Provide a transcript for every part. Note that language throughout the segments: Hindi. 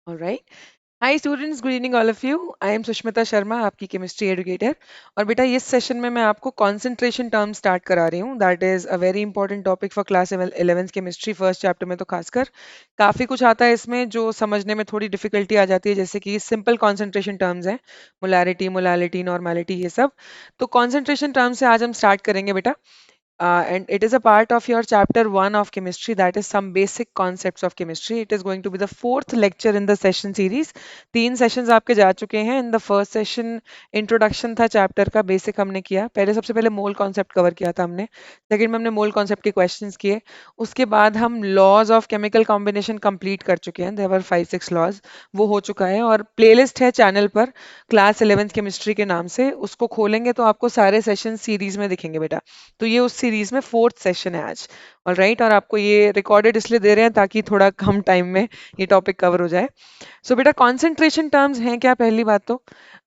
All right. Hi students, good evening all of you. I am Sushmita Sharma, आपकी केमिस्ट्री एजुकेटर। और बेटा इस सेशन में मैं आपको कंसंट्रेशन टर्म स्टार्ट करा रही हूँ। That is a very important topic for class 11th chemistry first chapter में। तो खासकर काफ़ी कुछ आता है इसमें जो समझने में थोड़ी डिफिकल्टी आ जाती है, जैसे कि सिंपल कंसंट्रेशन टर्म्स हैं, मोलैरिटी, मोलालिटी, नॉर्मेलिटी, ये सब। तो कंसंट्रेशन टर्म से आज हम स्टार्ट करेंगे बेटा। And it is a part of your chapter 1 of chemistry, that is some basic concepts of chemistry. It is going to be the fourth lecture in the session series. तीन सेशंस आपके जा चुके हैं। In the first session introduction था चैप्टर का, बेसिक हमने किया। पहले सबसे पहले मोल कॉन्सेप्ट कवर किया था हमने। सेकंड में हमने मोल कॉन्सेप्ट के क्वेश्चंस किए। उसके बाद हम laws of chemical combination complete कर चुके हैं। देयर वर 5-6 लॉज, वो हो चुका है। और प्लेलिस्ट है चैनल पर क्लास 11th केमिस्ट्री के नाम से, उसको खोलेंगे तो आपको सारे सेशन सीरीज में दिखेंगे बेटा। तो ये उस सीरीज में फोर्थ सेशन है आज। ऑल राइट, और आपको ये रिकॉर्डेड इसलिए दे रहे हैं ताकि थोड़ा कम टाइम में ये टॉपिक कवर हो जाए। सो बेटा कॉन्सेंट्रेशन टर्म्स हैं क्या? पहली बात तो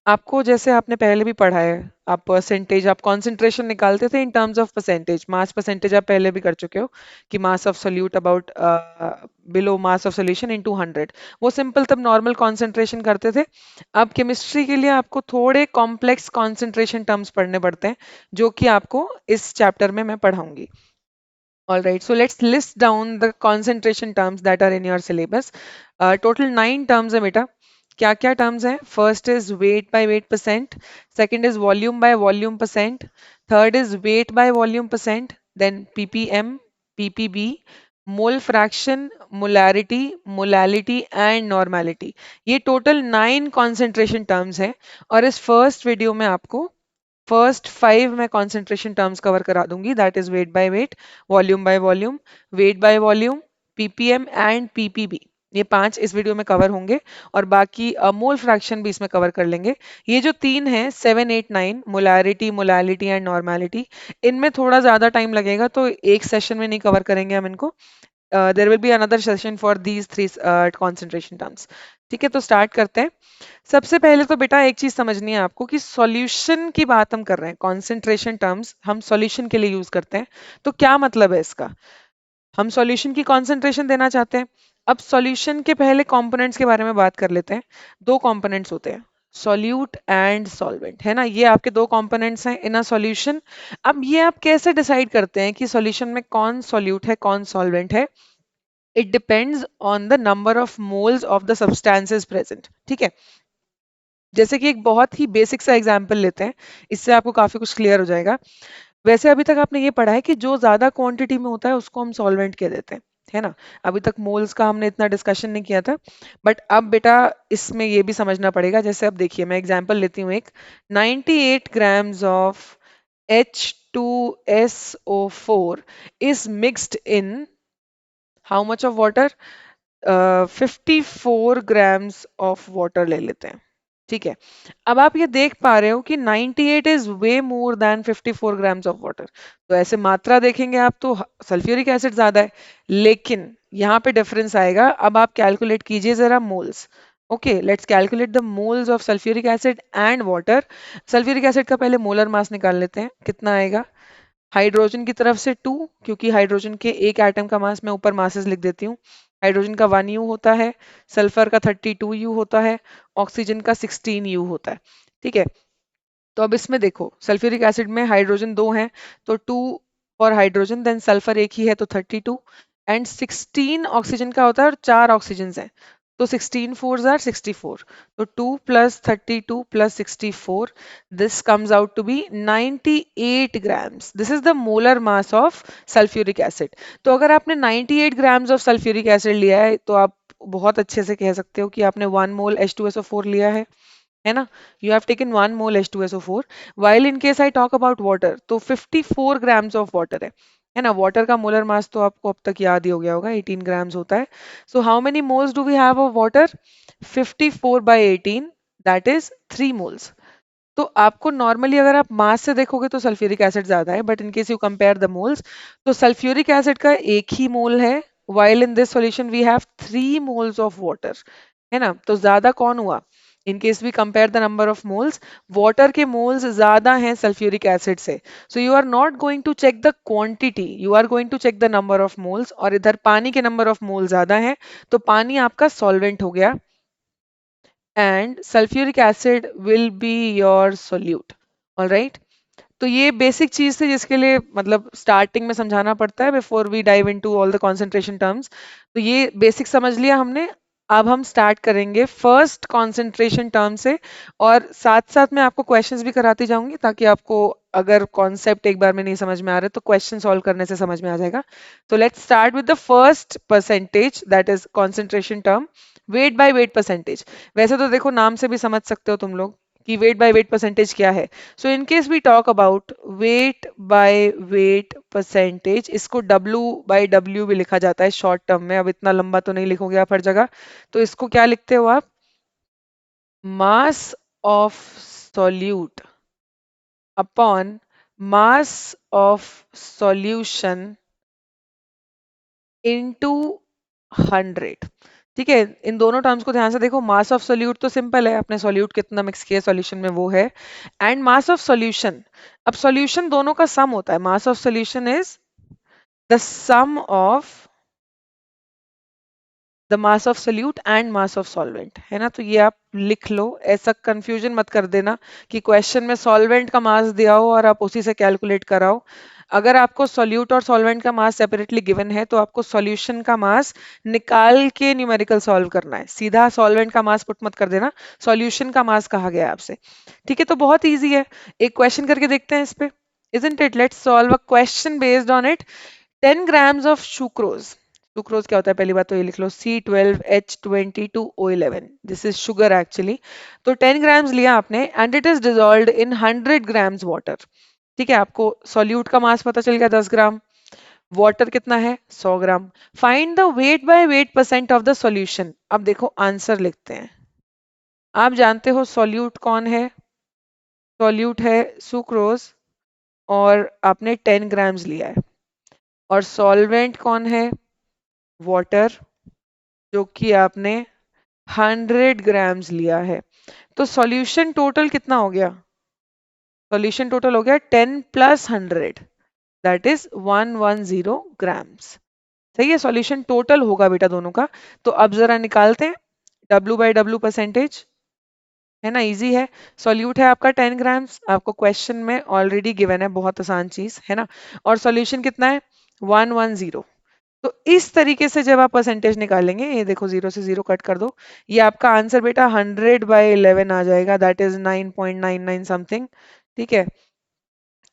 आपको, जैसे आपने पहले भी पढ़ा है, आप परसेंटेज, आप कॉन्सेंट्रेशन निकालते थे in terms of percentage. Mass percentage आप पहले भी कर चुके हो कि मास of solute about below mass of solution into 100। वो सिंपल तब नॉर्मल कॉन्सेंट्रेशन करते थे। अब केमिस्ट्री के लिए आपको थोड़े कॉम्प्लेक्स कॉन्सेंट्रेशन टर्म्स पढ़ने पड़ते हैं, जो कि आपको इस चैप्टर में मैं पढ़ाऊंगी। All right, so let's list down the concentration terms that are in your syllabus. Total 9 terms है बेटा। क्या क्या terms हैं? First is weight by weight percent, second is volume by volume percent, third is weight by volume percent, then ppm, ppb, mole fraction, molarity, molality and normality। ये total 9 concentration terms हैं। और इस first video में आपको फर्स्ट 5 मैं कंसंट्रेशन टर्म्स कवर करा दूंगी। That is weight by wait, volume by volume, weight by volume, ppm and PPB. ये 5 इस वीडियो में कवर होंगे। और बाकी मोल फ्रैक्शन भी इसमें कवर कर लेंगे। ये जो तीन हैं 7, 8, 9, मोलारिटी, मोलालिटी एंड नॉर्मेलिटी, इनमें थोड़ा ज्यादा टाइम लगेगा, तो एक सेशन में नहीं कवर करेंगे हम इनको। There will be another session for these three concentration terms. ठीक है, तो स्टार्ट करते हैं। सबसे पहले तो बेटा एक चीज समझनी है आपको कि सॉल्यूशन की बात हम कर रहे हैं। कॉन्सेंट्रेशन टर्म्स हम सॉल्यूशन के लिए यूज करते हैं। तो क्या मतलब है इसका? हम सॉल्यूशन की कॉन्सेंट्रेशन देना चाहते हैं। अब सॉल्यूशन के पहले कंपोनेंट्स के बारे में बात कर लेते हैं। दो कंपोनेंट्स होते हैं, सॉल्यूट एंड सॉल्वेंट, है ना। ये आपके दो कंपोनेंट्स हैं इन अ सॉल्यूशन। अब ये आप कैसे डिसाइड करते हैं कि सॉल्यूशन में कौन सॉल्यूट है कौन सॉल्वेंट है? It depends on the number of moles of the substances present. ठीक है, जैसे कि एक बहुत ही बेसिक सा एग्जांपल लेते हैं, इससे आपको काफी कुछ क्लियर हो जाएगा। वैसे अभी तक आपने ये पढ़ा है कि जो ज्यादा क्वांटिटी में होता है उसको हम सॉल्वेंट कह देते हैं, है ना। अभी तक मोल्स का हमने इतना डिस्कशन नहीं किया था। बट अब बेटा इसमें ये भी समझना पड़ेगा। जैसे अब देखिए, मैं एग्जांपल लेती हूँ एक। 98 grams of H2SO4 is mixed in how much of water? 54 grams of water ले लेते हैं। ठीक है, अब आप ये देख पा रहे हो कि 98 is way more than 54 grams of water. तो ऐसे मात्रा देखेंगे आप तो सल्फ्यूरिक एसिड ज्यादा है, लेकिन यहाँ पे डिफरेंस आएगा। अब आप कैलकुलेट कीजिए जरा moles. Okay, let's calculate the moles of sulphuric acid and water. Sulphuric acid का पहले मोलर मास निकाल लेते हैं, कितना आएगा। हाइड्रोजन की तरफ से 2, क्योंकि हाइड्रोजन के एक एटम का मास, मैं ऊपर मासेस लिख देती हूँ। हाइड्रोजन का 1 U होता है, सल्फर का 32 U होता है, ऑक्सीजन का 16 U होता है। ठीक है, तो अब इसमें देखो, सल्फ्यूरिक एसिड में हाइड्रोजन 2 हैं, तो 2 फॉर हाइड्रोजन, देन सल्फर एक ही है तो 32, एंड 16 ऑक्सीजन का होता है और 4 ऑक्सीजन हैं। तो 16 4s are 64, तो 2 plus 32 plus 64, this comes out to be 98 grams. This is the molar mass of sulfuric acid. तो अगर आपने 98 grams of sulfuric acid लिया है, तो आप बहुत अच्छे से कह सकते हो कि आपने 1 mole H2SO4 लिया है ना। You have taken 1 mole H2SO4। While in case I talk about water, तो 54 ग्राम्स ऑफ वाटर है ना। वाटर का मोलर मास तो आपको अब तक याद ही हो गया होगा, 18 ग्राम्स होता है। So how many moles do we have of water? 54 by 18, that is 3 moles. तो आपको नॉर्मली अगर आप मास से देखोगे तो सल्फ्यूरिक एसिड ज्यादा है, but in case you compare the moles, तो सल्फ्यूरिक एसिड का एक ही मोल है, while in this solution we have 3 moles of water, है ना। तो ज्यादा कौन हुआ? In case we compare the number of moles, water के मोल्स ज्यादा हैं सल्फ्यूरिक एसिड से। So you are not going to check the quantity, you are going to check the number of moles. और इधर पानी के नंबर ऑफ मोल ज्यादा है, तो पानी आपका सॉल्वेंट हो गया। and sulfuric acid will be your solute. All right. तो ये बेसिक चीज थी जिसके लिए मतलब स्टार्टिंग में समझाना पड़ता है before we dive into all the concentration terms. तो ये बेसिक समझ लिया हमने। अब हम स्टार्ट करेंगे फर्स्ट कंसंट्रेशन टर्म से, और साथ साथ मैं आपको क्वेश्चंस भी कराती जाऊंगी ताकि आपको अगर कॉन्सेप्ट एक बार में नहीं समझ में आ रहा तो क्वेश्चन सॉल्व करने से समझ में आ जाएगा। तो let's start with the first percentage that is concentration term, wait by weight percentage. वैसे तो देखो नाम से भी समझ सकते हो तुम लोग कि वेट बाय वेट परसेंटेज क्या है। So in case we talk about weight by weight percentage, इसको W बाय W भी लिखा जाता है शॉर्ट टर्म में। अब इतना लंबा तो नहीं लिखोगे आप हर जगह, तो इसको क्या लिखते हो आप? मास of solute upon mass of solution into 100। ठीक है, इन दोनों टर्म्स को ध्यान से देखो। मास ऑफ सोल्यूट तो सिंपल है, अपने सोल्यूट कितना मिक्स किया सॉल्यूशन में वो है। एंड मास ऑफ सॉल्यूशन, अब सॉल्यूशन दोनों का सम होता है। Mass of solution is the sum of the mass of solute and mass of solvent, है ना। तो ये आप लिख लो, ऐसा कंफ्यूजन मत कर देना कि क्वेश्चन में सॉल्वेंट का मास दिया हो और आप उसी से कैलकुलेट कराओ। अगर आपको सोल्यूट और सॉल्वेंट का मास सेपरेटली गिवन है तो आपको सॉल्यूशन का मास निकाल के न्यूमेरिकल सॉल्व करना है। सीधा सॉल्वेंट का मास पुट मत कर देना, सॉल्यूशन का मास कहा गया है आपसे। ठीक है, तो बहुत ईजी है। एक क्वेश्चन करके देखते हैं इस पे, isn't it? Let's solve a question based on it. 10 grams of sucrose, sucrose क्या होता है पहली बात तो ये लिख लो, C12H22O11, this is sugar actually. तो 10 ग्राम्स लिया आपने and it is dissolved in 100 grams water. ठीक है, आपको सॉल्यूट का मास पता चल गया 10 ग्राम, वाटर कितना है 100 ग्राम। Find the weight by weight percent of the solution. अब देखो आंसर लिखते हैं। आप जानते हो सॉल्यूट कौन है? सॉल्यूट है सुक्रोज, और आपने 10 ग्राम्स लिया है। और सॉल्वेंट कौन है? वाटर, जो कि आपने 100 ग्राम्स लिया है। तो सॉल्यूशन टोटल कितना हो गया? सॉल्यूशन टोटल हो गया 10 प्लस 100, दैट इज 110 ग्राम्स। सही है, सॉल्यूशन टोटल होगा बेटा दोनों का। तो अब जरा निकालते हैं W बाय W परसेंटेज, है ना। इजी है। सॉल्यूट है आपका 10 ग्राम्स, आपको क्वेश्चन में ऑलरेडी गिवन है, बहुत आसान चीज है ना। और सॉल्यूशन कितना है? 110। तो इस तरीके से जब आप परसेंटेज निकालेंगे, ये देखो 0 से 0 कट कर दो, ये आपका आंसर बेटा 100/11 आ जाएगा, दैट इज 9.99 समथिंग। ठीक है,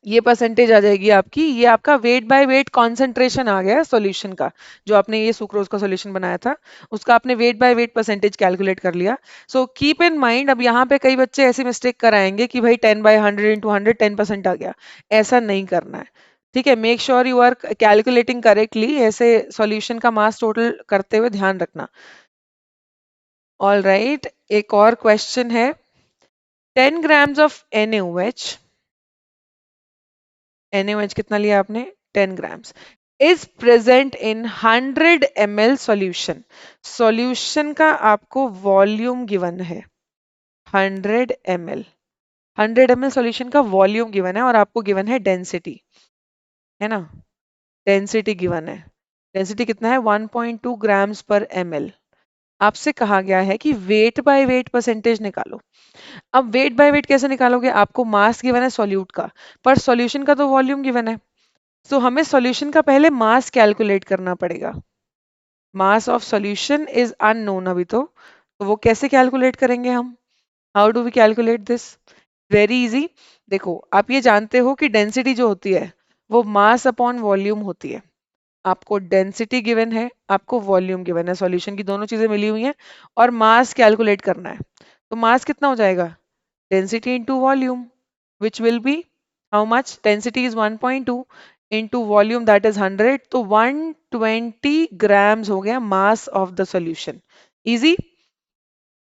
ये परसेंटेज आ जाएगी आपकी। ये आपका वेट बाय वेट कॉन्सेंट्रेशन आ गया सॉल्यूशन का। जो आपने ये सुक्रोज का सॉल्यूशन बनाया था उसका आपने wait by weight percentage calculate कर लिया। सो कीप इन माइंड, अब यहाँ पे कई बच्चे ऐसी मिस्टेक कराएंगे कि भाई 10/100 इंटू 100 10% आ गया। ऐसा नहीं करना है। ठीक है, make sure you are calculating correctly, ऐसे सॉल्यूशन का मास टोटल करते हुए ध्यान रखना। ऑल राइट, एक और क्वेश्चन है। 10 ग्राम्स ऑफ NaOH, NaOH कितना लिया आपने? 10 grams is present in 100 ml solution. Solution का आपको वॉल्यूम गिवन है 100 ml। 100 ml सॉल्यूशन का वॉल्यूम गिवन है और आपको गिवन है डेंसिटी, है ना। डेंसिटी गिवन है, डेंसिटी कितना है? 1.2 ग्राम्स पर ml। आपसे कहा गया है कि वेट बाय वेट परसेंटेज निकालो। अब वेट बाय वेट कैसे निकालोगे? आपको मास गिवन है सॉल्यूट का, पर सॉल्यूशन का तो वॉल्यूम गिवन है। तो हमें सॉल्यूशन का पहले मास कैलकुलेट करना पड़ेगा। Mass of solution is unknown अभी तो वो कैसे कैलकुलेट करेंगे हम? How do we calculate this? Very easy. देखो आप ये जानते हो कि डेंसिटी जो होती है वो मास अपॉन वॉल्यूम होती है। आपको डेंसिटी गिवन है, आपको वॉल्यूम गिवन है, सॉल्यूशन की दोनों चीजें मिली हुई हैं, और मास कैलकुलेट करना है। तो मास कितना हो जाएगा? Density into volume, which will be how much? Density is 1.2 into volume that is 100, तो 120 grams हो गया mass of the solution। Easy,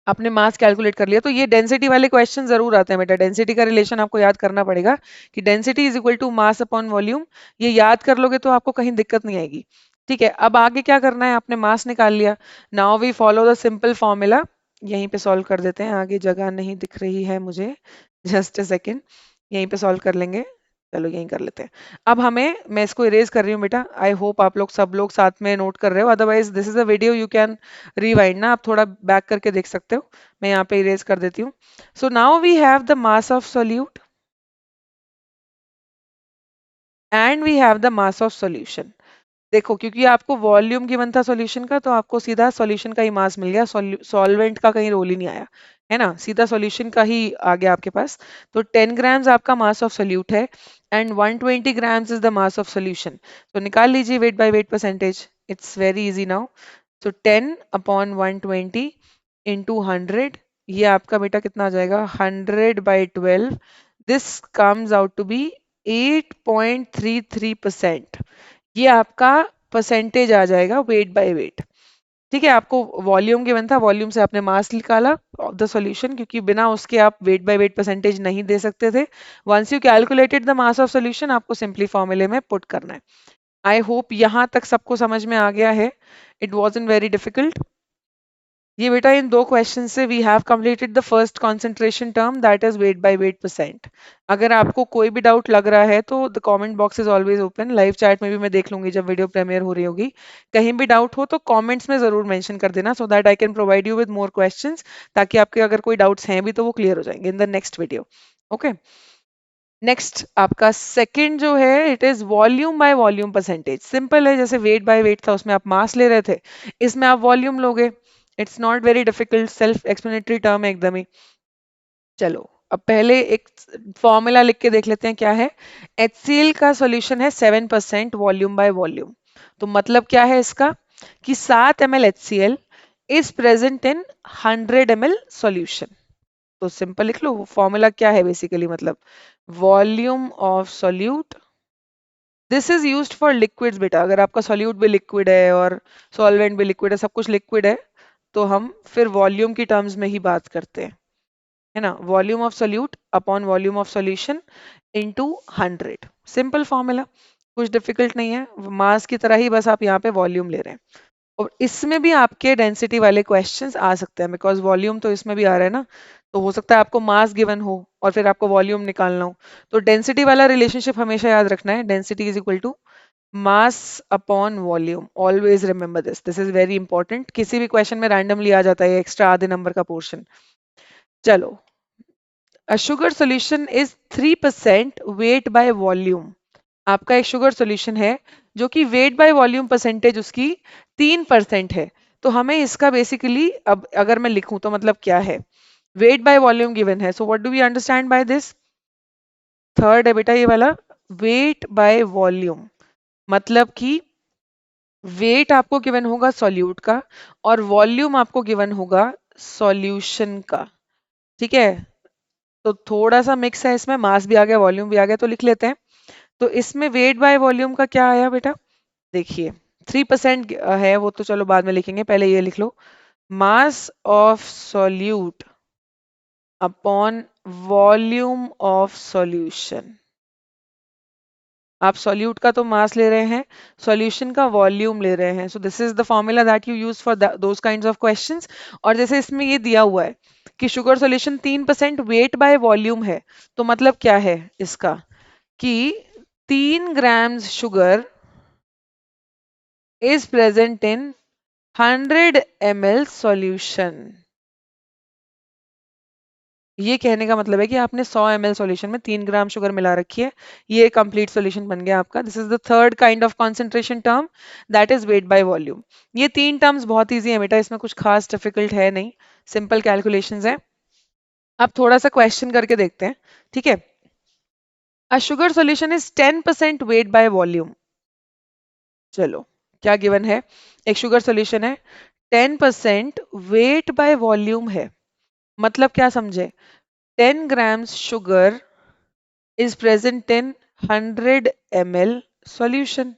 आपने मास कैलकुलेट कर लिया। तो ये डेंसिटी वाले क्वेश्चन जरूर आते हैं बेटा, डेंसिटी का रिलेशन आपको याद करना पड़ेगा कि density is equal to mass upon volume. ये याद कर लोगे तो आपको कहीं दिक्कत नहीं आएगी। ठीक है, अब आगे क्या करना है? आपने मास निकाल लिया, now we follow the simple formula. यहीं पे सॉल्व कर देते हैं, आगे जगह नहीं दिख रही है मुझे, जस्ट अ सेकेंड, यहीं पे सॉल्व कर लेंगे। चलो यहीं कर लेते हैं। अब हमें, मैं इसको इरेज कर रही हूँ बेटा, आई होप आप लोग सब लोग साथ में नोट कर रहे हो, otherwise this is a video you can rewind ना, आप थोड़ा बैक करके देख सकते हो। मैं यहाँ पे इरेज कर देती हूँ। So now we have the mass of solute and we have the mass of solution. देखो, क्योंकि आपको वॉल्यूम गिवन था सॉल्यूशन का, तो आपको सीधा सॉल्यूशन का ही मास मिल गया, सॉल्वेंट का कहीं रोल ही नहीं आया, है ना, सीधा सॉल्यूशन का ही आ गया आपके पास। तो 10 ग्राम्स आपका मास ऑफ सोल्यूट है and 120 grams is the mass of solution. तो निकाल लीजिए weight by weight percentage, it's very easy now. So 10 upon 120 into 100, ये आपका बेटा कितना आ जाएगा, 100/12। This comes out to be 8.33%। ये आपका परसेंटेज आ जाएगा वेट बाय वेट। ठीक है, आपको वॉल्यूम गिवन था, वॉल्यूम से आपने मास निकाला ऑफ द सॉल्यूशन, क्योंकि बिना उसके आप वेट बाय वेट परसेंटेज नहीं दे सकते थे। Once you calculated the mass of solution, आपको सिंपली फॉर्मूले में पुट करना है। आई होप यहाँ तक सबको समझ में आ गया है। It wasn't very difficult. ये बेटा इन दो क्वेश्चन से we have completed the first concentration term, that is weight by weight percent. अगर आपको कोई भी डाउट लग रहा है तो the comment box is always open, live chat में भी मैं देख लूंगी जब वीडियो प्रीमियर हो रही होगी। कहीं भी डाउट हो तो कमेंट्स में जरूर मेंशन कर देना, so that I can provide you with more questions, ताकि आपके अगर कोई डाउट्स हैं भी तो वो क्लियर हो जाएंगे in the next video. Okay, next आपका सेकंड जो है, it is volume by volume percentage. Simple है, जैसे वेट बाय वेट था उसमें आप मास ले रहे थे, इसमें आप वॉल्यूम लोगे। It's not very difficult, self explanatory term है एकदम ही। चलो, अब पहले एक फॉर्मूला लिख के देख लेते हैं क्या है। HCl का सॉल्यूशन है 7% वॉल्यूम बाय वॉल्यूम। तो मतलब क्या है इसका, कि 7 ml HCl is present in 100 ml solution. तो सिंपल लिख लो, फॉर्मूला क्या है बेसिकली, मतलब volume of solute, this is used for liquids बेटा। अगर आपका सॉल्यूट भी लिक्विड है और सॉल्वेंट भी लिक्विड है, सब कुछ लिक्विड है, तो हम फिर वॉल्यूम की टर्म्स में ही बात करते हैं, है ना। Volume of solute upon volume of solution into 100, simple formula, कुछ डिफिकल्ट नहीं है, मास की तरह ही, बस आप यहाँ पे वॉल्यूम ले रहे हैं। और इसमें भी आपके डेंसिटी वाले क्वेश्चंस आ सकते हैं, बिकॉज वॉल्यूम तो इसमें भी आ रहा है ना। तो हो सकता है आपको मास गिवन हो और फिर आपको वॉल्यूम निकालना हो, तो डेंसिटी वाला रिलेशनशिप हमेशा याद रखना है, density is equal to mass upon volume. Always remember this, this is very important, किसी भी क्वेश्चन में रैंडमली आ जाता है एक्स्ट्रा आधे नंबर का पोर्शन। चलो, a sugar solution is 3% weight by volume. आपका एक शुगर सॉल्यूशन है जो कि वेट बाय वॉल्यूम परसेंटेज उसकी 3% है। तो हमें इसका बेसिकली, अब अगर मैं लिखूं तो मतलब क्या है, वेट बाय वॉल्यूम गिवन है, so what do we understand by this. Third है बेटा ये वाला, वेट बाय वॉल्यूम, मतलब कि वेट आपको गिवन होगा सॉल्यूट का और वॉल्यूम आपको गिवन होगा सॉल्यूशन का। ठीक है, तो थोड़ा सा मिक्स है इसमें, मास भी आ गया वॉल्यूम भी आ गया, तो लिख लेते हैं। तो इसमें वेट बाय वॉल्यूम का क्या आया बेटा, देखिए 3% है वो तो चलो बाद में लिखेंगे, पहले ये लिख लो, mass of solute upon volume of solution. आप सॉल्यूट का तो मास ले रहे हैं, सॉल्यूशन का वॉल्यूम ले रहे हैं, so this is the formula that you use for those kinds of questions. और जैसे इसमें ये दिया हुआ है कि sugar solution 3% weight by volume है, तो मतलब क्या है इसका, कि 3 grams sugar is present in 100 ml solution। ये कहने का मतलब है कि आपने 100 ml सॉल्यूशन में 3 ग्राम शुगर मिला रखी है, ये कंप्लीट सॉल्यूशन बन गया आपका। This is the third kind of concentration term, that is weight by volume. ये तीन टर्म्स बहुत इजी है बेटा, इसमें कुछ खास डिफिकल्ट है नहीं, सिंपल कैलकुलेशंस है। अब थोड़ा सा क्वेश्चन करके देखते हैं, ठीक है। A sugar solution is 10% weight by volume. चलो, क्या गिवन है, एक शुगर सॉल्यूशन है, 10% वेट बाय वॉल्यूम है, मतलब क्या समझे, 10 grams sugar is present in 100 ml solution,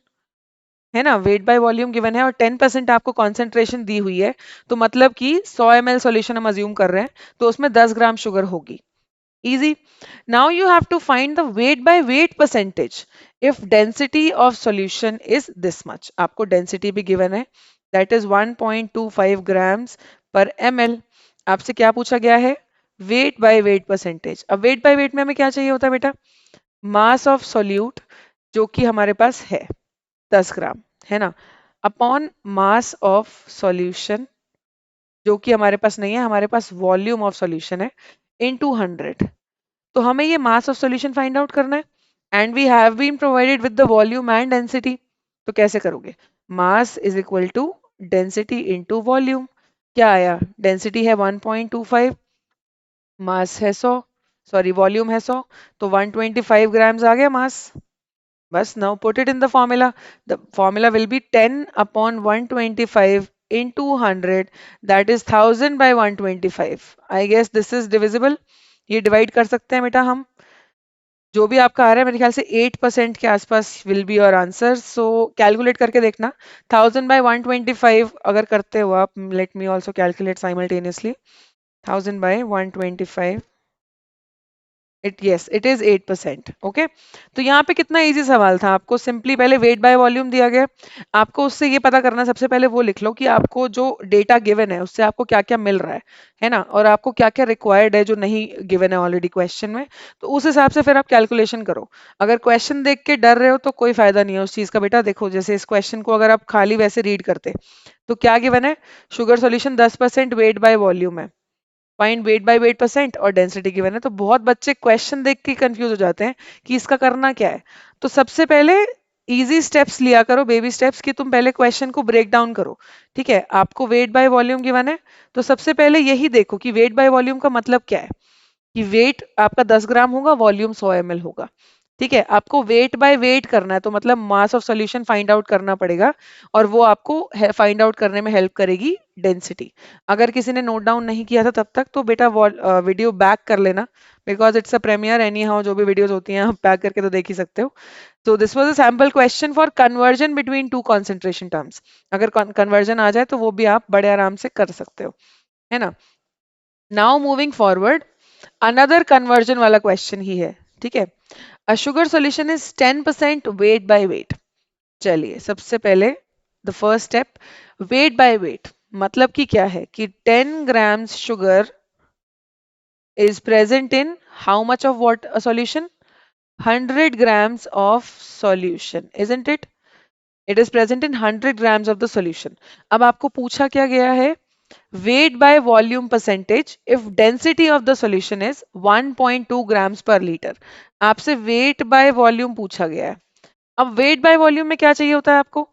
है ना। वेट बाय वॉल्यूम गिवन है और 10% आपको कॉन्सेंट्रेशन दी हुई है, तो मतलब कि 100 ml सॉल्यूशन हम अज्यूम कर रहे हैं, तो उसमें 10 ग्राम शुगर होगी। Easy. Now you have to find the weight by weight percentage if density of solution is this much. आपको density भी given है, that is 1.25 grams per ml। आपसे क्या पूछा गया है, weight by weight percentage। अब weight by weight में हमें क्या चाहिए होता है बेटा, मास ऑफ सोल्यूट जो कि हमारे पास है 10 ग्राम, है ना, अपॉन मास ऑफ सॉल्यूशन जो कि हमारे पास नहीं है, हमारे पास वॉल्यूम ऑफ सॉल्यूशन है, इनटू 100। तो हमें ये mass of solution find out करना है and we have been provided with the volume and density. तो कैसे करोगे? Mass is equal to density into volume. क्या आया? डेंसिटी है 1.25, मास है 100, सॉरी वॉल्यूम है 100, तो 125 ग्राम्स आ गया मास। बस now put it in the formula. The formula will be 10 upon 125 into 100, that is 1000 by 125. I guess this is divisible. ये डिवाइड कर सकते हैं बेटा हम। जो भी आपका आ रहा है मेरे ख्याल से 8% के आसपास will be your answer, so calculate करके देखना। 1000 बाय 125 अगर करते हो आप, let me also calculate simultaneously. 1000 by 125, it is 8%। Okay, तो यहाँ पे कितना इजी सवाल था, आपको सिंपली पहले वेट बाय वॉल्यूम दिया गया, आपको उससे ये पता करना, सबसे पहले वो लिख लो कि आपको जो डेटा गिवन है उससे आपको क्या क्या मिल रहा है ना, और आपको क्या क्या रिक्वायर्ड है जो नहीं गिवन है ऑलरेडी क्वेश्चन में। तो उस हिसाब से फिर आप कैलकुलेशन करो। अगर क्वेश्चन देख के डर रहे हो तो कोई फायदा नहीं है उस चीज का बेटा। देखो जैसे इस क्वेश्चन को अगर आप खाली वैसे रीड करते तो क्या गिवन है, sugar solution 10% weight by volume है, find weight by weight percent और डेंसिटी गिवन है। तो बहुत बच्चे क्वेश्चन देख के कंफ्यूज हो जाते हैं कि इसका करना क्या है। तो सबसे पहले इजी स्टेप्स लिया करो, बेबी स्टेप्स, कि तुम पहले क्वेश्चन को ब्रेक डाउन करो। ठीक है, आपको वेट बाय वॉल्यूम गिवन है, तो सबसे पहले यही देखो कि वेट बाय वॉल्यूम का मतलब क्या है, कि वेट आपका 10 ग्राम होगा, वॉल्यूम 100 ml होगा। ठीक है, आपको वेट बाय वेट करना है, तो मतलब मास ऑफ सॉल्यूशन फाइंड आउट करना पड़ेगा, और वो आपको फाइंड आउट करने में हेल्प करेगी डेंसिटी। अगर किसी ने नोट डाउन नहीं किया था तब तक तो बेटा वीडियो बैक कर लेना, because it's a premiere anyhow, जो भी वीडियोस होती हैं आप बैक करके तो देख ही सकते हो। तो this was a sample question for conversion between two concentration terms. अगर कन्वर्जन आ जाए तो वो भी आप बड़े आराम से कर सकते हो, है ना। Now moving forward, another conversion वाला क्वेश्चन ही है। ठीक है, a sugar solution is 10% weight by weight. चलिए सबसे पहले the first step, weight by weight मतलब कि क्या है, कि 10 grams sugar is present in how much of what a solution, 100 grams of solution, isn't it? It is present in 100 grams of the solution. अब आपको पूछा क्या गया है, weight by volume percentage if density of the solution is 1.2 grams per liter। आपसे weight by volume पूछा गया है। अब weight by volume में क्या चाहिए होता है आपको,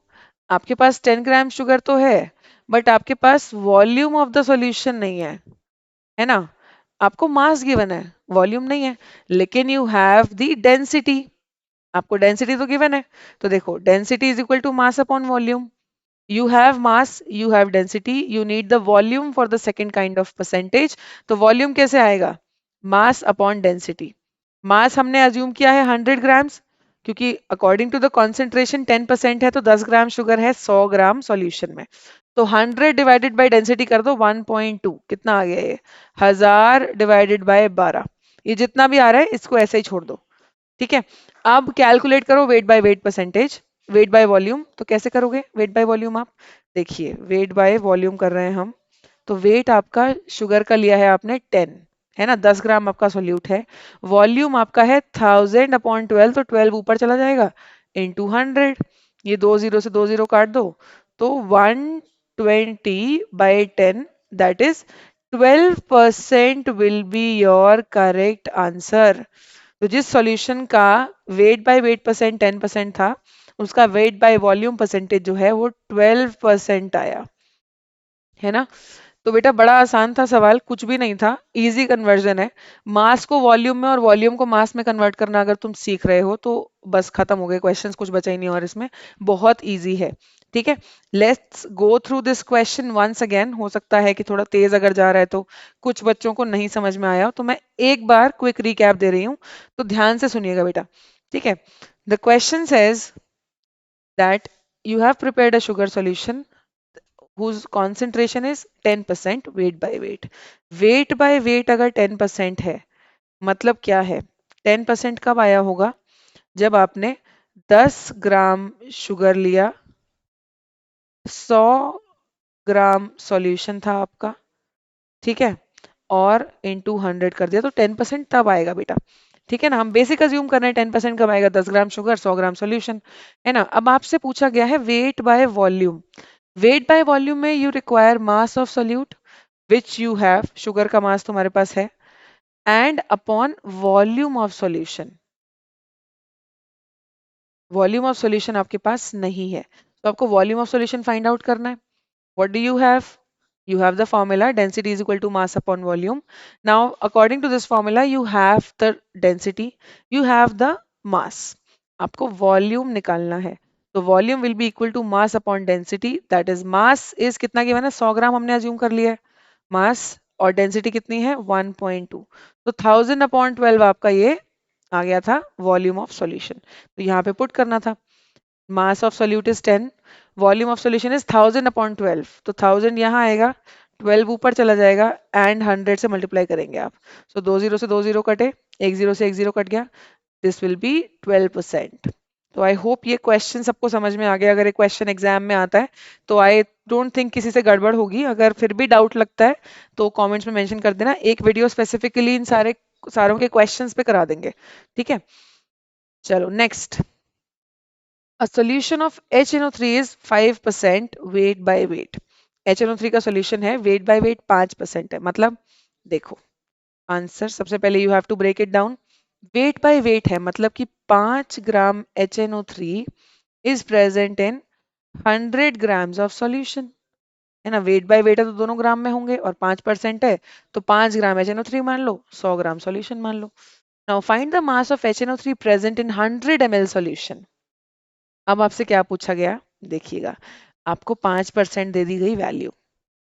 आपके पास 10 ग्राम शुगर तो है, बट आपके पास वॉल्यूम ऑफ द सॉल्यूशन नहीं है ना। आपको मास गिवन है, वॉल्यूम नहीं है, लेकिन यू हैव द डेंसिटी, आपको डेंसिटी तो गिवन है। तो देखो density is equal to mass upon volume, you have mass, you have density, you need the volume for the second kind of percentage। तो volume कैसे आएगा, mass upon density। mass हमने assume किया है 100 grams, क्योंकि according to the concentration 10% है, तो 10 ग्राम शुगर है 100 ग्राम सॉल्यूशन में। तो 100 डिवाइडेड बाय डेंसिटी कर दो 1.2, कितना आ गया ये, 1000 डिवाइडेड बाय 12। ये जितना भी आ रहा है इसको ऐसे ही छोड़ दो। ठीक है, अब कैलकुलेट करो wait by weight percentage, wait by volume. तो कैसे करोगे वेट बाय वॉल्यूम, आप देखिए वेट बाय वॉल्यूम कर रहे हैं हम। तो वेट आपका शुगर का लिया है आपने 10, है ना, 10 ग्राम आपका सोल्यूट है, वॉल्यूम आपका है 1000 अपॉन 12, तो 12 ऊपर चला जाएगा इनटू 100, ये दो जीरो से दो जीरो काट दो, तो 120/10, that is 12% will be your correct answer. तो जिस सॉल्यूशन का वेट बाय वेट परसेंट 10% था, उसका वेट बाय वॉल्यूम परसेंटेज जो है वो 12% आया, है ना। तो बेटा बड़ा आसान था सवाल, कुछ भी नहीं था, इजी कन्वर्जन है। मास को वॉल्यूम में और वॉल्यूम को मास में कन्वर्ट करना अगर तुम सीख रहे हो तो बस खत्म हो गए क्वेश्चंस, कुछ बचा ही नहीं और इसमें, बहुत इजी है। ठीक है, let's go through this question once again. हो सकता है कि थोड़ा तेज अगर जा रहा है तो कुछ बच्चों को नहीं समझ में आया हो, तो मैं एक बार क्विक रिकैप दे रही हूँ, तो ध्यान से सुनिएगा बेटा। ठीक है, the question says that you have prepared a sugar solution whose concentration is 10% weight by weight। weight by weight अगर 10% है, मतलब क्या है, 10% कब आया होगा, जब आपने 10 ग्राम शुगर लिया, 100 ग्राम सॉल्यूशन था आपका, ठीक है, और इनटू 100 कर दिया, तो 10% तब आएगा बेटा। ठीक है ना, हम बेसिक अज्यूम कर रहे हैं 10% कम आएगा, 10 ग्राम शुगर 100 ग्राम सॉल्यूशन, है ना। अब आपसे पूछा गया है weight by volume. Weight by volume में you require mass of solute which you have, sugar का मास तुम्हारे पास है, and upon volume of solution. Volume of solution आपके पास नहीं है, तो आपको volume of solution find out करना है। What do you have? You have the formula density is equal to mass upon volume. Now, according to this formula, you have the density, you have the mass. आपको volume निकालना है, तो volume will be equal to mass upon density. That is mass is कितना गिवन है, 100 ग्राम हमने assume कर लिया है mass, और density कितनी है 1.2, तो 1000 upon 12 आपका ये आ गया था volume of solution, तो यहाँ पे put करना था। मास of solute is 10, volume of solution is 1000 upon 12, तो 1000 यहाँ आएगा, 12 ऊपर चला जाएगा, एंड 100 से मल्टीप्लाई करेंगे आप। सो 20 से 20 कटे, 10 से 10 कट गया, दिस विल बी 12%। तो आई होप ये क्वेश्चन सबको समझ में आ गया। अगर एक क्वेश्चन एग्जाम में आता है तो आई डोंट थिंक किसी से गड़बड़ होगी। अगर फिर भी डाउट लगता है तो कमेंट्स में मेंशन कर देना, एक वीडियो स्पेसिफिकली इन सारों के क्वेश्चंस पे करा देंगे, ठीक है। चलो next, A solution of HNO3 is 5% weight by weight. HNO3 का solution है weight by weight 5% है, मतलब देखो आंसर सबसे पहले you have to break it down. Weight by weight है मतलब कि 5 ग्राम HNO3 is present in 100 grams of solution, है ना। weight by weight है तो दोनों ग्राम में होंगे, और 5% है तो 5 ग्राम HNO3 मान लो, 100 ग्राम solution मान लो। Now find the mass of HNO3 present in 100 ml solution. अब आपसे क्या पूछा गया, देखिएगा, आपको 5% दे दी गई वैल्यू,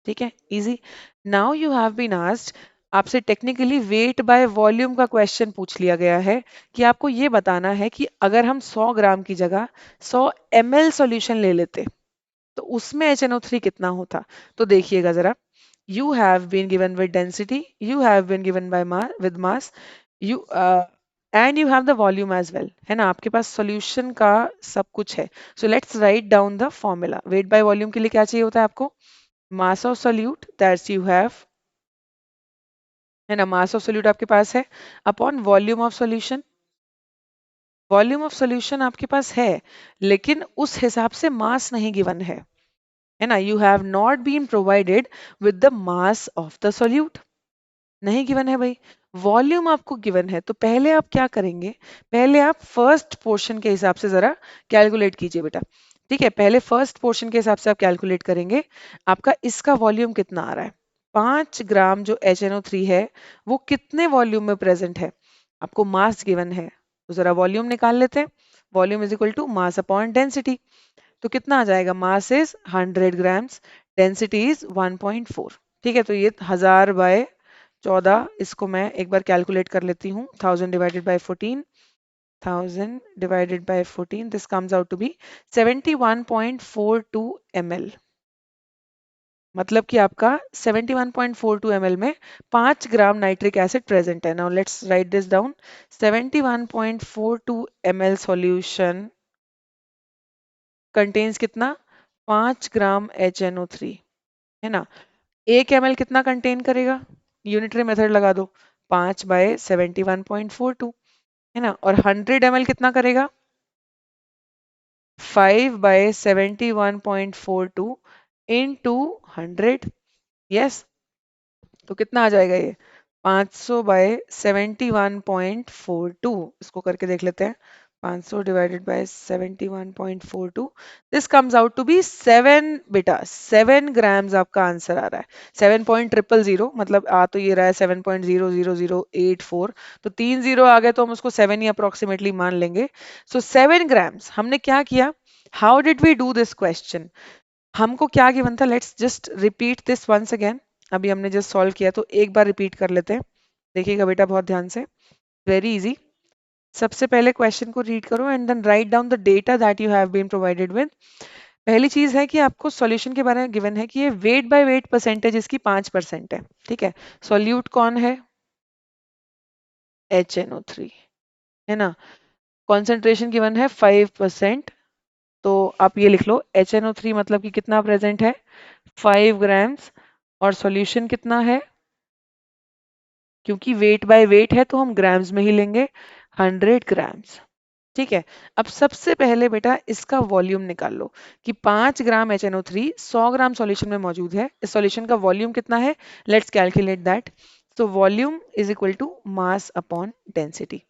ठीक है, easy. Now you have been asked, आपसे टेक्निकली वेट बाय वॉल्यूम का क्वेश्चन पूछ लिया गया है कि आपको ये बताना है कि अगर हम 100 ग्राम की जगह 100 ml सॉल्यूशन ले लेते तो उसमें HNO3 कितना होता। तो देखिएगा जरा, you have been given with density, you have been given by with mass, you and you have the volume as well, है ना, आपके पास सॉल्यूशन का सब कुछ है। So let's write down the formula. Wait by volume के लिए क्या चाहिए होता है आपको, मास of solute that's you have, है ना, मास ऑफ सोल्यूट आपके पास है, upon volume of solution. Volume of solution आपके पास है, लेकिन उस हिसाब से मास नहीं गिवन है ना, you have not been provided with the mass of the solute, नहीं गिवन है भाई। वॉल्यूम आपको गिवन है, तो पहले आप क्या करेंगे, पहले आप फर्स्ट पोर्शन के हिसाब से जरा कैलकुलेट कीजिए बेटा, ठीक है। पहले फर्स्ट पोर्शन के हिसाब से आप कैलकुलेट करेंगे, आपका इसका वॉल्यूम कितना आ रहा है, 5 ग्राम जो HNO3 है वो कितने वॉल्यूम में प्रेजेंट है, आपको मास गिवन है, तो जरा वॉल्यूम निकाल लेते हैं। Volume is equal to mass upon density, तो कितना आ जाएगा, mass is 100 grams, density is 1.4, ठीक है। तो ये 1000/14, इसको मैं एक बार कैलकुलेट कर लेती हूँ, 1000 divided by 14, 1000 divided by 14, this comes out to be 71.42 ml, मतलब कि आपका 71.42 ml में 5 ग्राम नाइट्रिक एसिड प्रेजेंट है। Now let's write this down, 71.42 ml solution contains कितना, 5 ग्राम HNO3, है ना। 1 ml कितना कंटेन करेगा, यूनिटरी मेथड लगा दो, 5/71.42, है ना, और 100 ml कितना करेगा, 5/71.42 इंटू 100, यस, तो कितना आ जाएगा ये, 500/71.42, इसको करके देख लेते हैं, 500 divided by 71.42, this comes out to be 7, बेटा 7 ग्राम्स आपका आंसर आ रहा है। 7.000 मतलब आ तो ये रहा है 7.00084, तो 3 जीरो आ गए तो हम उसको 7 ही अप्रोक्सीमेटली मान लेंगे। सो 7 ग्राम्स हमने क्या किया, how did we do this question, हमको क्या गिवन था, let's just repeat this once again. अभी हमने जस्ट सॉल्व किया तो एक बार रिपीट कर लेते हैं, देखिएगा बेटा बहुत ध्यान से, वेरी इजी। सबसे पहले क्वेश्चन को रीड करो and then write down the data that you have been provided with. पहली चीज है कि आपको सॉल्यूशन के बारे में गिवन है कि ये वेट बाय वेट परसेंटेज इसकी 5% है, ठीक है। सॉल्यूट कौन है, HNO3, है ना, कॉन्सेंट्रेशन गिवन है 5%, तो आप ये लिख लो HNO3 मतलब कि कितना प्रेजेंट है, 5 ग्राम्स, और सॉल्यूशन कितना है क्योंकि वेट बाय वेट है तो हम ग्राम्स में ही लेंगे, 100 ग्राम्स। ठीक है। अब सबसे पहले बेटा इसका वॉल्यूम निकाल लो कि 5 ग्राम HNO3 100 ग्राम सॉल्यूशन में मौजूद है। इस सॉल्यूशन का वॉल्यूम कितना है? Let's calculate that. तो volume is equal to mass upon density.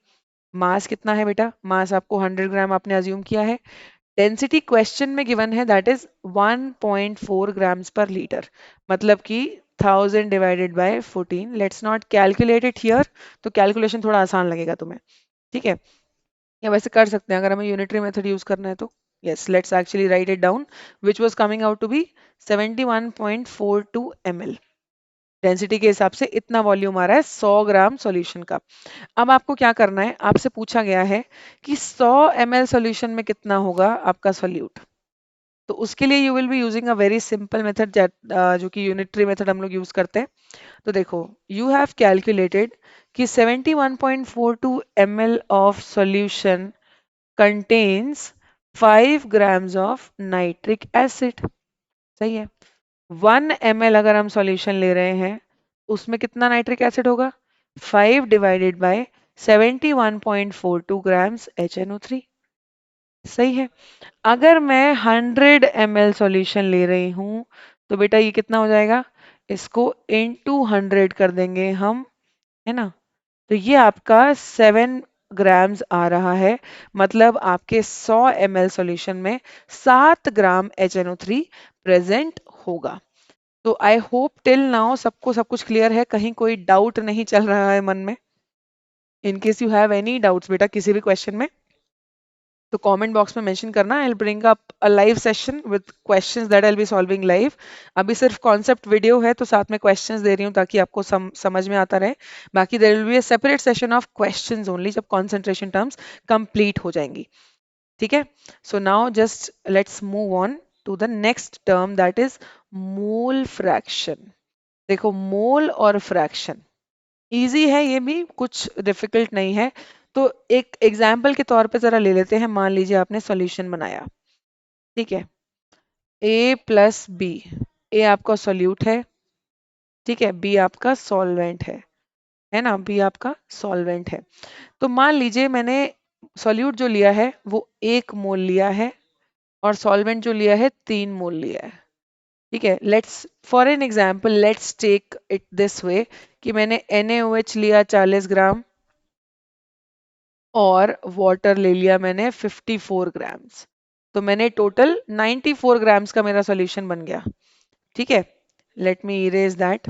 Mass कितना है बेटा? मास आपको 100 ग्राम आपने अज्यूम किया है। डेंसिटी क्वेश्चन में गिवन है दैट इज 1.4 ग्राम्स पर लीटर, मतलब कि 1000 divided by 14। Let's not calculate it here, तो कैलकुलेशन थोड़ा आसान लगेगा तुम्हें। ठीक है, या वैसे कर सकते हैं अगर हमें यूनिटरी मेथड यूज करना है तो। Yes, let's actually write it down, which was coming out to be 71.42 ml। Density के हिसाब से इतना वॉल्यूम आ रहा है 100 ग्राम सॉल्यूशन का। अब आपको क्या करना है, आपसे पूछा गया है कि 100 ml सॉल्यूशन में कितना होगा आपका सॉल्यूट। तो उसके लिए you will be using a very simple method, जो कि यूनिटरी मेथड हम लोग यूज करते हैं। तो देखो, यू हैव कैलकुलेटेड कि 71.42 ml of solution contains 5 grams of nitric acid। सही है। 1 ml अगर हम सॉल्यूशन ले रहे हैं, उसमें कितना नाइट्रिक एसिड होगा? 5 डिवाइडेड बाय 71.42 ग्राम्स HNO3। सही है। अगर मैं 100 ml सॉल्यूशन ले रही हूं, तो बेटा ये कितना हो जाएगा? इसको इनटू 100 कर देंगे हम, है ना? तो ये आपका 7 ग्राम्स आ रहा है, मतलब आपके 100 ml सॉल्यूशन में 7 ग्राम HNO3 प्रेजेंट होगा। तो आई होप टिल नाउ सबको सब कुछ क्लियर है, कहीं कोई डाउट नहीं चल रहा है मन में। इन case you have any doubts बेटा किसी भी क्वेश्चन में, तो कमेंट बॉक्स में मेंशन करना। I will bring up a live session with questions that I will be solving live. अभी सिर्फ कॉन्सेप्ट वीडियो है तो साथ में क्वेश्चंस दे रही हूँ ताकि आपको समझ में आता रहे। बाकी there will be a separate session of questions only जब कंसंट्रेशन टर्म्स कंप्लीट हो जाएंगी। ठीक है। So now just let's move on to the next term that is mole fraction. देखो, मोल और फ्रैक्शन इजी है, ये भी कुछ डिफिकल्ट नहीं है। तो एक एग्जाम्पल के तौर पे जरा ले लेते हैं। मान लीजिए आपने सॉल्यूशन बनाया, ठीक है, ए प्लस बी। ए आपका सॉल्यूट है, ठीक है, बी आपका सॉल्वेंट है ना? बी आपका सॉल्वेंट है। तो मान लीजिए मैंने सॉल्यूट जो लिया है वो 1 मोल लिया है और सॉल्वेंट जो लिया है 3 मोल लिया है। ठीक है, let's for an example let's take it this way कि मैंने NaOH लिया 40 ग्राम और वाटर ले लिया मैंने 54 ग्राम्स। तो मैंने टोटल 94 ग्राम्स का मेरा सॉल्यूशन बन गया। ठीक है, let me erase that.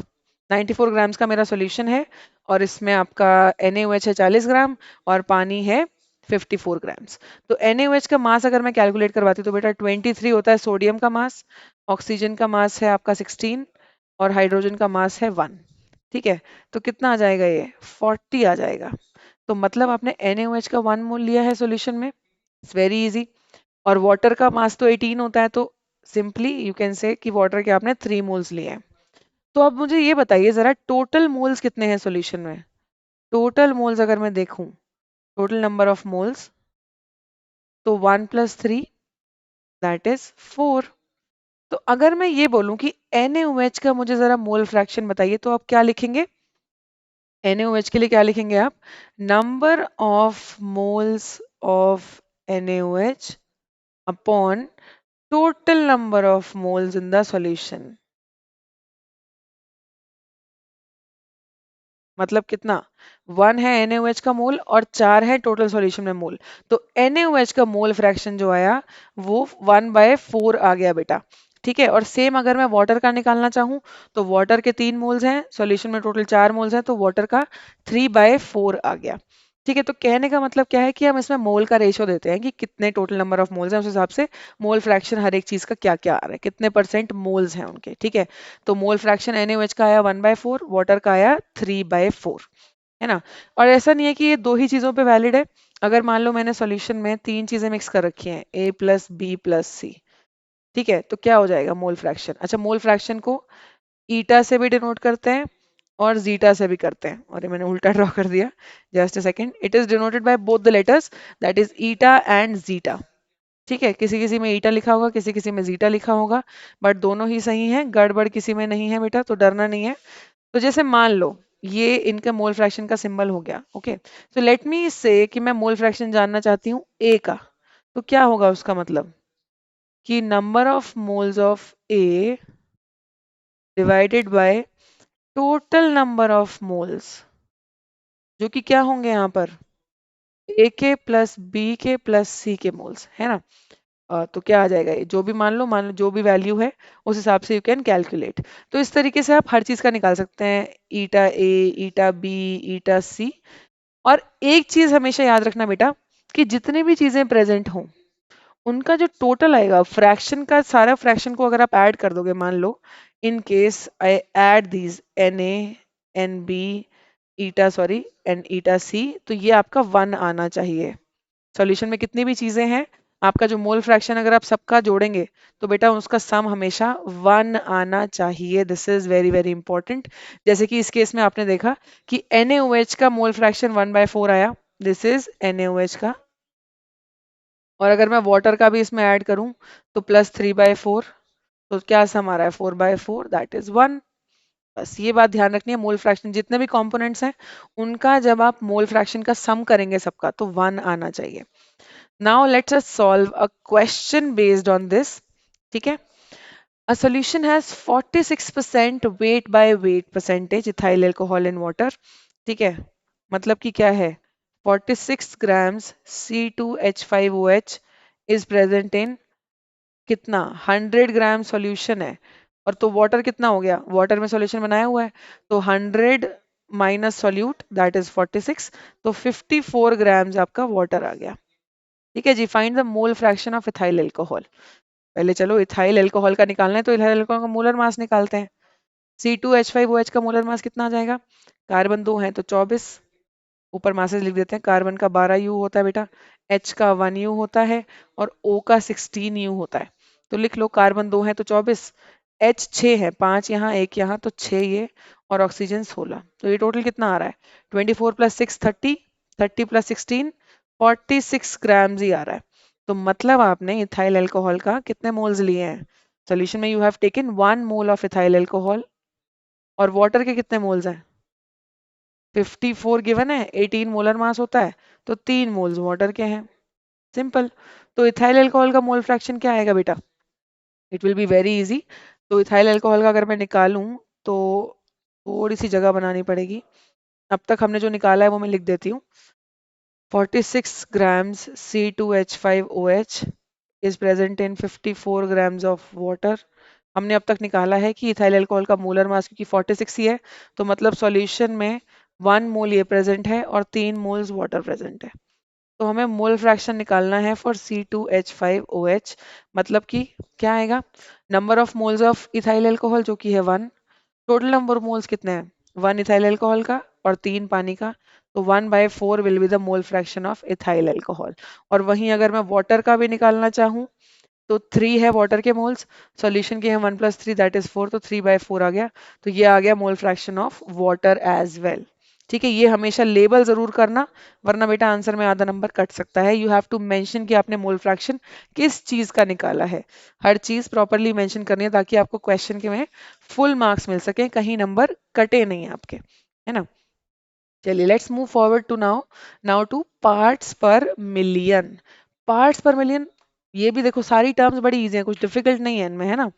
94 grams का मेरा सॉल्यूशन है और इसमें आपका NaOH है 40 ग्राम और पानी है 54 ग्राम्स। तो NaOH का मास अगर मैं कैलकुलेट करवाती हूँ तो बेटा 23 होता है सोडियम का मास, ऑक्सीजन का मास है आपका 16 और हाइड्रोजन का मास है 1। ठीक है, तो कितना आ जाएगा? ये 40 आ जाएगा। तो मतलब आपने NaOH का 1 मोल लिया है सॉल्यूशन में, इट्स वेरी इजी। और वाटर का मास तो 18 होता है, तो सिंपली यू कैन से कि वाटर के आपने 3 मोल्स लिए हैं। तो अब मुझे ये बताइए जरा, टोटल मोल्स कितने हैं सॉल्यूशन में? टोटल मोल्स अगर मैं देखूं, टोटल नंबर ऑफ मोल्स, तो 1 + 3 दैट इज 4। तो अगर मैं ये बोलूं कि NaOH का मुझे जरा मोल फ्रैक्शन बताइए, तो आप क्या लिखेंगे? NaOH के लिए क्या लिखेंगे आप? Number of moles of NaOH upon total number of moles in the solution. मतलब कितना? 1 है NaOH का मोल और 4 है टोटल सॉल्यूशन में मोल। तो NaOH का मोल फ्रैक्शन जो आया वो 1/4 आ गया बेटा। ठीक है, और सेम अगर मैं वाटर का निकालना चाहूँ, तो वाटर के 3 मोल्स हैं, सॉल्यूशन में टोटल 4 मोल्स हैं, तो वाटर का 3/4 आ गया। ठीक है, तो कहने का मतलब क्या है कि हम इसमें मोल का रेशियो देते हैं कि कितने टोटल नंबर ऑफ मोल्स हैं, उस हिसाब से मोल फ्रैक्शन हर एक चीज का क्या क्या आ रहा है, कितने परसेंट मोल्स हैं उनके। ठीक है, तो मोल फ्रैक्शन NaOH का आया 1/4, वाटर का आया 3/4, है ना? और ऐसा नहीं है कि ये दो ही चीजों पे वैलिड है। अगर मान लो मैंने सॉल्यूशन में 3 चीजें मिक्स कर रखी हैं, A+B+C, ठीक है, तो क्या हो जाएगा मोल फ्रैक्शन? अच्छा, मोल फ्रैक्शन को ईटा से भी डिनोट करते हैं और जीटा से भी करते हैं। और ये मैंने उल्टा ड्रॉ कर दिया, just a second. It is denoted by both the letters, that is eta and zeta. ठीक है, किसी किसी में ईटा लिखा होगा, किसी किसी में जीटा लिखा होगा, बट दोनों ही सही हैं, गड़बड़ किसी में नहीं है बेटा, तो डरना नहीं है। तो जैसे मान लो ये इनका मोल फ्रैक्शन का सिंबल हो गया। ओके, सो लेट मी से कि मैं मोल फ्रैक्शन जानना चाहती हूँ ए का, तो क्या होगा उसका मतलब कि number of moles of A divided by total number of moles, जो कि क्या होंगे यहाँ पर ए के प्लस बी के प्लस सी के मोल्स, है ना। तो क्या आ जाएगा, ये जो भी मान लो जो भी वैल्यू है उस हिसाब से यू कैन कैलकुलेट। तो इस तरीके से आप हर चीज का निकाल सकते हैं, ईटा ए, ईटा बी, ईटा सी। और एक चीज हमेशा याद रखना बेटा कि जितनी भी चीजें प्रेजेंट हों उनका जो टोटल आएगा फ्रैक्शन का, सारा फ्रैक्शन को अगर आप ऐड कर दोगे, मान लो in case I add these N A, N B, eta sorry and eta C, तो ये आपका 1 आना चाहिए। सॉल्यूशन में कितनी भी चीजें हैं, आपका जो मोल फ्रैक्शन अगर आप सबका जोड़ेंगे तो बेटा उसका सम हमेशा 1 आना चाहिए। This is very very important. जैसे कि इस केस में आपने देखा कि NaOH का मोल फ्रैक्शन 1/4 आया, दिस इज NaOH का। और अगर मैं वाटर का भी इसमें ऐड करूं तो +3/4, तो क्या सम आ रहा है 4/4, दैट इज 1। बस ये बात ध्यान रखनी है, मोल फ्रैक्शन जितने भी कंपोनेंट्स हैं उनका जब आप मोल फ्रैक्शन का सम करेंगे सबका तो 1 आना चाहिए। Now let's us solve a question based on this. ठीक है, a solution has 46% weight by weight percentage ethyl alcohol in water. ठीक है, मतलब कि क्या है, 46 grams C2H5OH is present in कितना 100 ग्राम सॉल्यूशन है। और तो वाटर कितना हो गया, वाटर में सॉल्यूशन बनाया हुआ है, तो 100 माइनस सॉल्यूट दैट इज 46, तो 54 ग्राम्स आपका वाटर आ गया। ठीक है जी, find the mole fraction of ethyl alcohol. पहले चलो इथाइल अल्कोहल का निकालना है तो इथाइल अल्कोहल का मोलर मास निकालते हैं। C2H5OH का मोलर मास कितना आ जाएगा, कार्बन 2 है तो 24, ऊपर मासेस लिख देते हैं, कार्बन का 12 यू होता है बेटा, H का 1 यू होता है और O का 16 यू होता है। तो लिख लो कार्बन 2 है तो 24, H 6 है, 5 यहाँ 1 यहाँ तो 6 ये, और ऑक्सीजन 16, तो ये टोटल कितना आ रहा है 24 + 6 30, 30 + 16 46 ग्राम्स ही आ रहा है। तो मतलब आपने इथाइल अल्कोहल का कितने मोल्स लिए हैं, सोल्यूशन में you have taken 1 mole of ethyl alcohol, और वाटर के कितने मोल्स हैं 54 गिवन है, 18 मोलर मास होता है, तो 3 मोल्स वाटर के हैं। सिंपल। तो इथाइल अल्कोहल का मोल फ्रैक्शन क्या आएगा बेटा, it will be very easy. तो इथाइल अल्कोहल का अगर मैं निकालूं तो थोड़ी सी जगह बनानी पड़ेगी, अब तक हमने जो निकाला है वो मैं लिख देती हूँ। 46 grams C2H5OH is present in 54 grams of water। हमने अब तक निकाला है कि इथाइल अल्कोहल का मोलर मास क्योंकि 46 ही है, तो मतलब सॉल्यूशन में 1 मोल ये प्रेजेंट है और 3 मोल्स वाटर प्रेजेंट है। तो हमें मोल फ्रैक्शन निकालना है फॉर C2H5OH, मतलब कि क्या आएगा, number of moles of ethyl alcohol जो कि है 1, टोटल नंबर ऑफ मोल्स कितने हैं 1 इथाइल अल्कोहल का और 3 पानी का, तो 1/4 will be the mole fraction of ethyl alcohol. और वहीं अगर मैं वाटर का भी निकालना चाहूँ तो 3 है वाटर के मोल्स, सॉल्यूशन के हैं 1 + 3 दैट इज 4, तो 3/4 आ गया। तो ये आ गया mole fraction of water as well. ठीक है, ये हमेशा लेबल जरूर करना, वरना बेटा आंसर में आधा नंबर कट सकता है। यू हैव टू मेंशन कि आपने मोल फ्रैक्शन किस चीज का निकाला है, हर चीज प्रॉपरली मेंशन करनी है ताकि आपको क्वेश्चन के में फुल मार्क्स मिल सके, कहीं नंबर कटे नहीं आपके, है ना। चलिए let's move forward to now, now to parts per million. Parts per million, ये भी देखो सारी टर्म्स बड़ी इजी हैं, कुछ डिफिकल्ट नहीं है इनमें, है ना।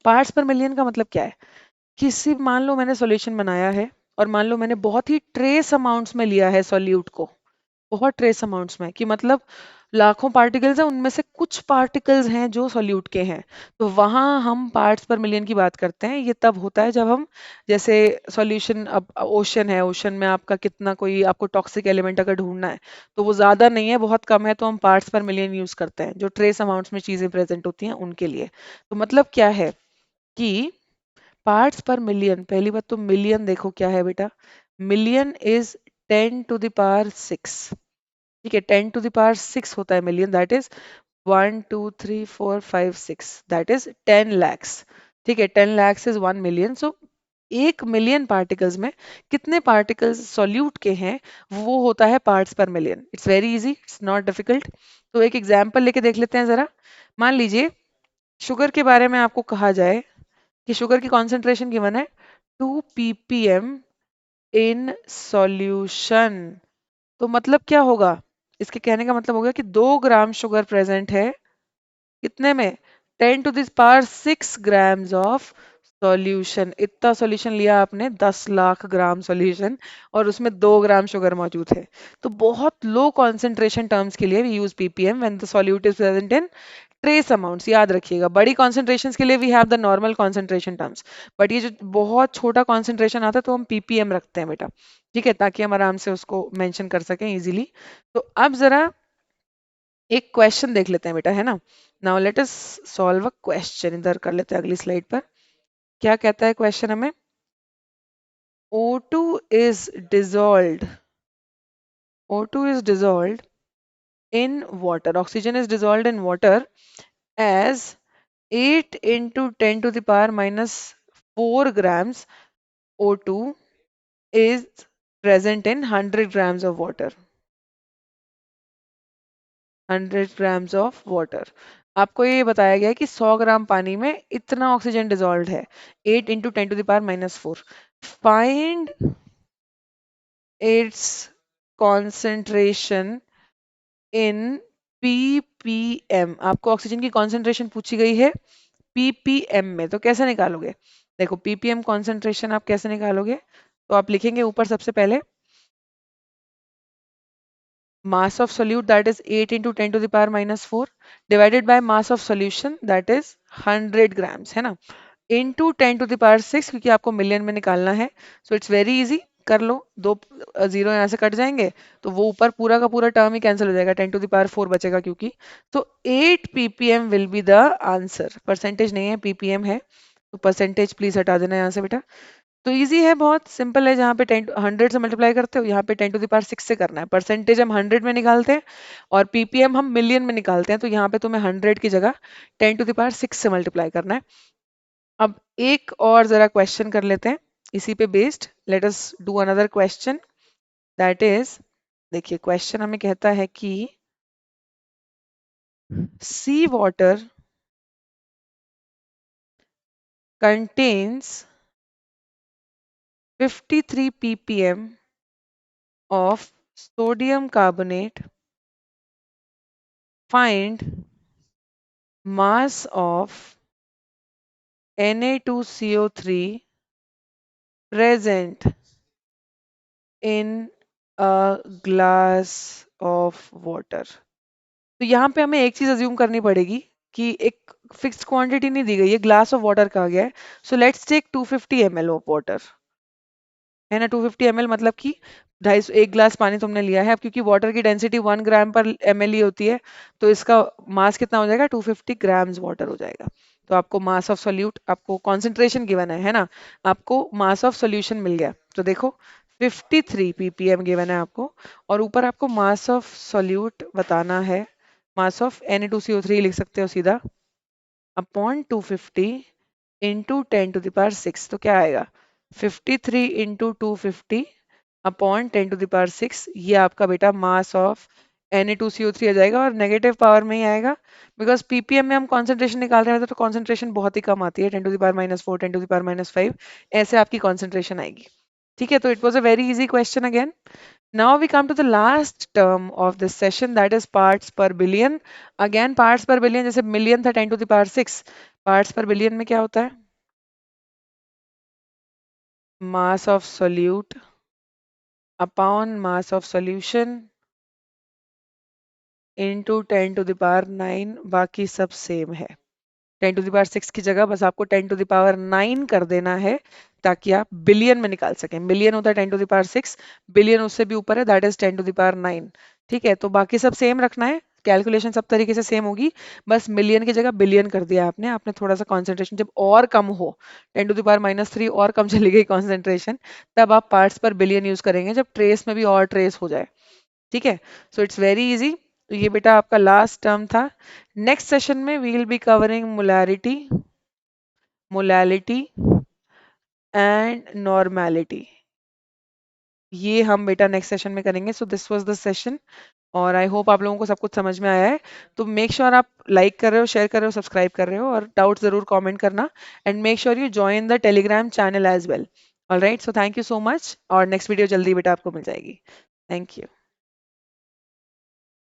पार्ट्स पर मिलियन का मतलब क्या है, किसी मान लो मैंने सॉल्यूशन बनाया है और मान लो मैंने बहुत ही ट्रेस अमाउंट्स में लिया है सॉल्यूट को, बहुत ट्रेस अमाउंट्स में, कि मतलब लाखों पार्टिकल्स हैं उनमें से कुछ पार्टिकल्स हैं जो सॉल्यूट के हैं, तो वहां हम पार्ट्स पर मिलियन की बात करते हैं। ये तब होता है जब हम, जैसे सॉल्यूशन, अब ओशन है, ओशन में आपका कितना, कोई आपको टॉक्सिक एलिमेंट अगर ढूंढना है तो वो ज्यादा नहीं है, बहुत कम है, तो हम पार्ट्स पर मिलियन यूज करते हैं, जो ट्रेस अमाउंट्स में चीजें प्रेजेंट होती हैं उनके लिए। तो मतलब क्या है कि पार्ट्स पर मिलियन, पहली बात तो मिलियन देखो क्या है बेटा, मिलियन इज 10⁶। ठीक है, 10⁶ होता है million, that is 1 2 3 4 5 6, that is 10 lakhs। ठीक है, 10 lakhs is 1 million। So 1 million particles में कितने पार्टिकल्स सॉल्यूट के हैं वो होता है parts per million. It's very easy, it's not difficult. तो एक एग्जाम्पल लेके देख लेते हैं जरा। मान लीजिए शुगर के बारे में आपको कहा जाए कि शुगर की कॉन्सेंट्रेशन गिवन है 2 ppm इन सॉल्यूशन। तो मतलब क्या होगा? इसके कहने का मतलब होगा कि 2 ग्राम शुगर प्रेजेंट है कितने में? 10 to the power 6 grams of solution. इतना सॉल्यूशन लिया आपने, 10 लाख ग्राम सॉल्यूशन, और उसमें 2 ग्राम शुगर मौजूद है। तो बहुत लो कॉन्सेंट्रेशन टर्म्स के लिए we use PPM when the solute is present in trace amounts. याद रखिएगा, बड़ी कॉन्सेंट्रेशन के लिए we have the normal concentration terms, but ये जो बहुत छोटा कॉन्सेंट्रेशन आता है तो हम पीपीएम रखते हैं बेटा। ठीक है, ताकि हम आराम से उसको मेंशन कर सकें इजीली। तो अब जरा एक क्वेश्चन देख लेते हैं बेटा, है ना। Now let us solve a question. इधर कर लेते हैं अगली स्लाइड पर। क्या कहता है क्वेश्चन हमें? O2 is dissolved. O2 is dissolved in water. Oxygen is dissolved in water as 8 into 10 to the power minus 4 grams O2 is present in 100 grams of water. 100 grams of water. आपको ये बताया गया है कि 100 ग्राम पानी में इतना ऑक्सीजन डिजोल्व है, 8 into 10 to the power -4। Find its concentration in ppm। आपको ऑक्सीजन की कॉन्सेंट्रेशन पूछी गई है ppm में, तो कैसे निकालोगे? देखो, ppm कॉन्सेंट्रेशन आप कैसे निकालोगे? तो आप लिखेंगे ऊपर सबसे पहले mass of solute, that is 8 into 10 to the power -4, divided by mass of solution, that is 100 grams, है ना, into 10 to the power 6, क्योंकि आपको मिलियन में निकालना है। सो इट्स वेरी इजी, कर लो। दो जीरो यहाँ से कट जाएंगे, तो वो ऊपर पूरा का पूरा टर्म ही कैंसिल हो जाएगा, 10 to the power 4 बचेगा क्योंकि। तो 8 ppm will be the answer. Percentage नहीं है, ppm है, तो परसेंटेज प्लीज हटा देना यहाँ से बेटा। तो इजी है, बहुत सिंपल है। जहाँ पे 100 से मल्टीप्लाई करते हो, यहाँ पे 10 to the power 6 से करना है। परसेंटेज हम 100 में निकालते हैं और पीपीएम हम मिलियन में निकालते हैं, तो यहाँ पे तुम्हें 100 की जगह 10 to the power 6 से मल्टीप्लाई करना है। अब एक और जरा क्वेश्चन कर लेते हैं इसी पे based. Let us do another question, that is, देखिए क्वेश्चन हमें कहता है कि सी water contains 53 ppm of sodium carbonate. Find mass of Na2CO3 present in a glass of water. तो यहाँ पे हमें एक चीज अज्यूम करनी पड़ेगी कि एक फिक्स्ड क्वांटिटी नहीं दी गई है, ग्लास ऑफ वाटर कहा गया है। So let's take 250 ml of water, है ना। 250 ml मतलब कि 250, एक ग्लास पानी तुमने लिया है। अब क्योंकि वाटर की डेंसिटी 1 ग्राम पर ml ही होती है, तो इसका मास कितना हो जाएगा? 250 ग्राम्स वाटर हो जाएगा। तो आपको मास ऑफ सोल्यूट, आपको कॉन्सेंट्रेशन गिवन है ना, आपको मास ऑफ सोल्यूशन मिल गया। तो देखो 53 ppm गिवन है आपको, और ऊपर आपको मास ऑफ सोल्यूट बताना है। मास ऑफ Na2CO3 लिख सकते हो सीधा, upon 250 into 10 to the power 6। तो क्या आएगा? 53 into 250 upon 10 to the power 6। ये आपका बेटा मास ऑफ Na2CO3 आ जाएगा, और नेगेटिव पावर में ही आएगा, बिकॉज पीपीएम में हम कॉन्सेंट्रेशन निकाल रहे हैं तो कॉन्सेंट्रेशन बहुत ही कम आती है, 10 to the power -4, 10 to the power -5, ऐसे आपकी कॉन्सेंट्रेशन आएगी। ठीक है, तो it was a very easy question again. Now we come to the last term of this session, that is parts per billion. Again parts per billion, जैसे मिलियन था 10 to the power 6, parts per billion में क्या होता है? Mass of solute upon mass of solution into 10 to the power 9, बाकी सब सेम है। 10 to the power 6 की जगह बस आपको 10 to the power 9 कर देना है, ताकि आप बिलियन में निकाल सकें। मिलियन होता है 10 to the power 6, बिलियन उससे भी ऊपर है, that is 10 to the power 9। ठीक है, तो बाकी सब सेम रखना है, कैलकुलेशन सब तरीके से सेम होगी, बस मिलियन की जगह बिलियन कर दिया आपने। आपने थोड़ा सा कॉन्सेंट्रेशन जब और कम हो, 10 to the power -3 और कम चली गई कॉन्सेंट्रेशन, तब आप पार्ट्स पर बिलियन यूज करेंगे, जब ट्रेस में भी और ट्रेस हो जाए। ठीक है, सो इट्स वेरी इजी। तो ये बेटा आपका लास्ट टर्म था। नेक्स्ट सेशन में we will be covering molarity, molality and normality. ये हम बेटा नेक्स्ट सेशन में करेंगे। So this was the session, और आई होप आप लोगों को सब कुछ समझ में आया है। तो मेक श्योर आप लाइक कर रहे हो, शेयर कर रहे हो, सब्सक्राइब कर रहे हो, और डाउट जरूर कमेंट करना। And make sure you join the Telegram channel as well. Alright, so thank you so much, और नेक्स्ट वीडियो जल्दी बेटा आपको मिल जाएगी। Thank you.